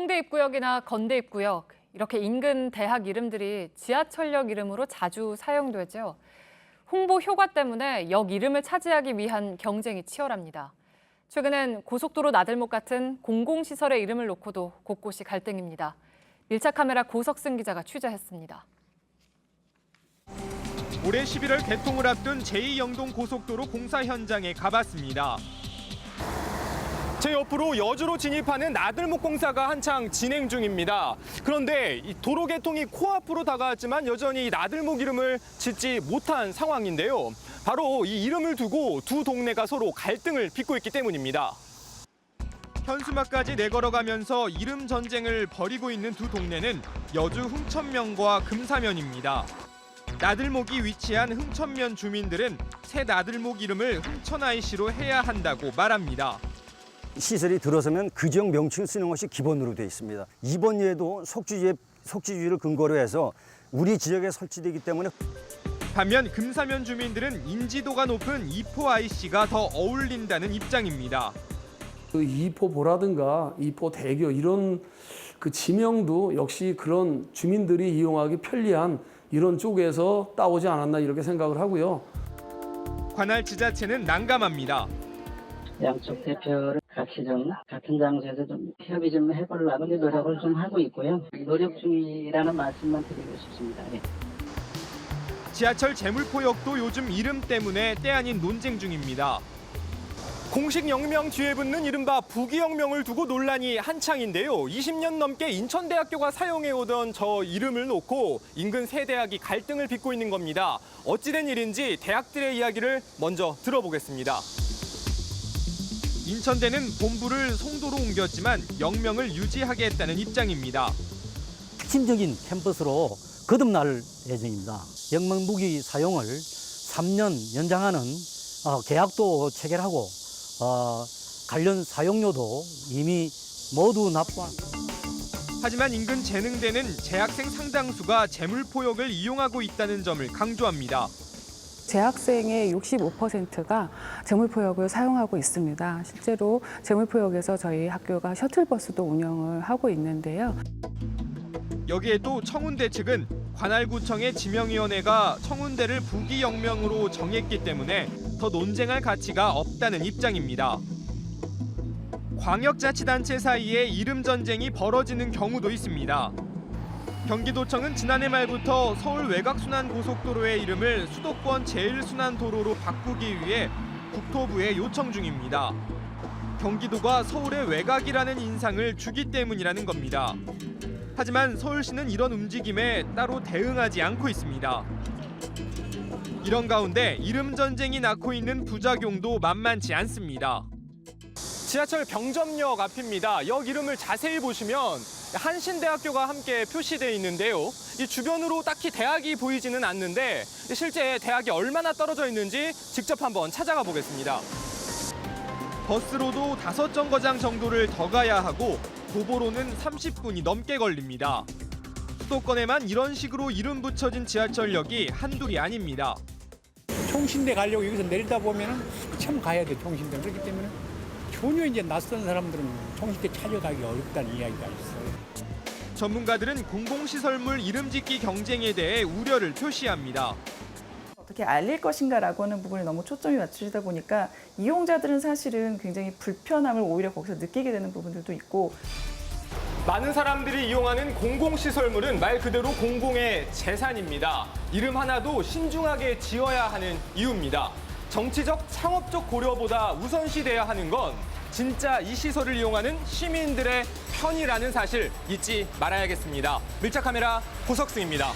홍대 입구역이나 건대 입구역, 이렇게 인근 대학 이름들이 지하철역 이름으로 자주 사용되죠. 홍보 효과 때문에 역 이름을 차지하기 위한 경쟁이 치열합니다. 최근엔 고속도로 나들목 같은 공공시설의 이름을 놓고도 곳곳이 갈등입니다. 밀착 카메라 고석승 기자가 취재했습니다. 올해 11월 개통을 앞둔 제2영동 고속도로 공사 현장에 가봤습니다. 제 옆으로 여주로 진입하는 나들목 공사가 한창 진행 중입니다. 그런데 이 도로 개통이 코앞으로 다가왔지만 여전히 나들목 이름을 짓지 못한 상황인데요. 바로 이 이름을 두고 두 동네가 서로 갈등을 빚고 있기 때문입니다. 현수막까지 내걸어가면서 이름 전쟁을 벌이고 있는 두 동네는 여주 흥천면과 금사면입니다. 나들목이 위치한 흥천면 주민들은 새 나들목 이름을 흥천IC로 해야 한다고 말합니다. 시설이 들어서면 그 지역 명칭을 쓰는 것이 기본으로 되어 있습니다. 이번 예도 속지주의를 근거로 해서 우리 지역에 설치되기 때문에. 반면 금사면 주민들은 인지도가 높은 이포IC가 더 어울린다는 입장입니다. 그 이포보라든가 이포대교 이런 그 지명도 역시 그런 주민들이 이용하기 편리한 이런 쪽에서 따오지 않았나 이렇게 생각을 하고요. 관할 지자체는 난감합니다. 양쪽 대표를 같이 좀 같은 장소에서 좀 협의 좀 해보려고 노력을 좀 하고 있고요. 노력 중이라는 말씀만 드리고 싶습니다. 네. 지하철 제물포역도 요즘 이름 때문에 때 아닌 논쟁 중입니다. 공식 역명 뒤에 붙는 이른바 부기역명을 두고 논란이 한창인데요. 20년 넘게 인천대학교가 사용해오던 저 이름을 놓고 인근 세 대학이 갈등을 빚고 있는 겁니다. 어찌된 일인지 대학들의 이야기를 먼저 들어보겠습니다. 인천대는 본부를 송도로 옮겼지만 역명을 유지하겠다는 입장입니다. 핵심적인 캠퍼스로 거듭날 예정입니다. 역명 무기 사용을 3년 연장하는 계약도 체결하고 관련 사용료도 이미 모두 납부한. 하지만 인근 재능대는 재학생 상당수가 제물포역을 이용하고 있다는 점을 강조합니다. 재학생의 65%가 제물포역을 사용하고 있습니다. 실제로 제물포역에서 저희 학교가 셔틀버스도 운영을 하고 있는데요. 여기에 또 청운대 측은 관할구청의 지명위원회가 청운대를 부기역명으로 정했기 때문에 더 논쟁할 가치가 없다는 입장입니다. 광역자치단체 사이에 이름 전쟁이 벌어지는 경우도 있습니다. 경기도청은 지난해 말부터 서울 외곽순환고속도로의 이름을 수도권 제1순환도로로 바꾸기 위해 국토부에 요청 중입니다. 경기도가 서울의 외곽이라는 인상을 주기 때문이라는 겁니다. 하지만 서울시는 이런 움직임에 따로 대응하지 않고 있습니다. 이런 가운데 이름 전쟁이 낳고 있는 부작용도 만만치 않습니다. 지하철 병점역 앞입니다. 역 이름을 자세히 보시면 한신대학교가 함께 표시되어 있는데요. 이 주변으로 딱히 대학이 보이지는 않는데 실제 대학이 얼마나 떨어져 있는지 직접 한번 찾아가 보겠습니다. 버스로도 5정거장 정도를 더 가야 하고 도보로는 30분이 넘게 걸립니다. 수도권에만 이런 식으로 이름 붙여진 지하철역이 한둘이 아닙니다. 총신대 가려고 여기서 내리다 보면 참 가야 돼, 총신대. 그렇기 때문에 전혀 이제 낯선 사람들은 총신대 찾아가기 어렵다는 이야기가 있어요. 전문가들은 공공시설물 이름 짓기 경쟁에 대해 우려를 표시합니다. 어떻게 알릴 것인가라고 하는 부분에 너무 초점이 맞추다 보니까 이용자들은 사실은 굉장히 불편함을 오히려 거기서 느끼게 되는 부분들도 있고. 많은 사람들이 이용하는 공공시설물은 말 그대로 공공의 재산입니다. 이름 하나도 신중하게 지어야 하는 이유입니다. 정치적, 창업적 고려보다 우선시돼야 하는 건 진짜 이 시설을 이용하는 시민들의 편이라는 사실 잊지 말아야겠습니다. 밀착 카메라 고석승입니다.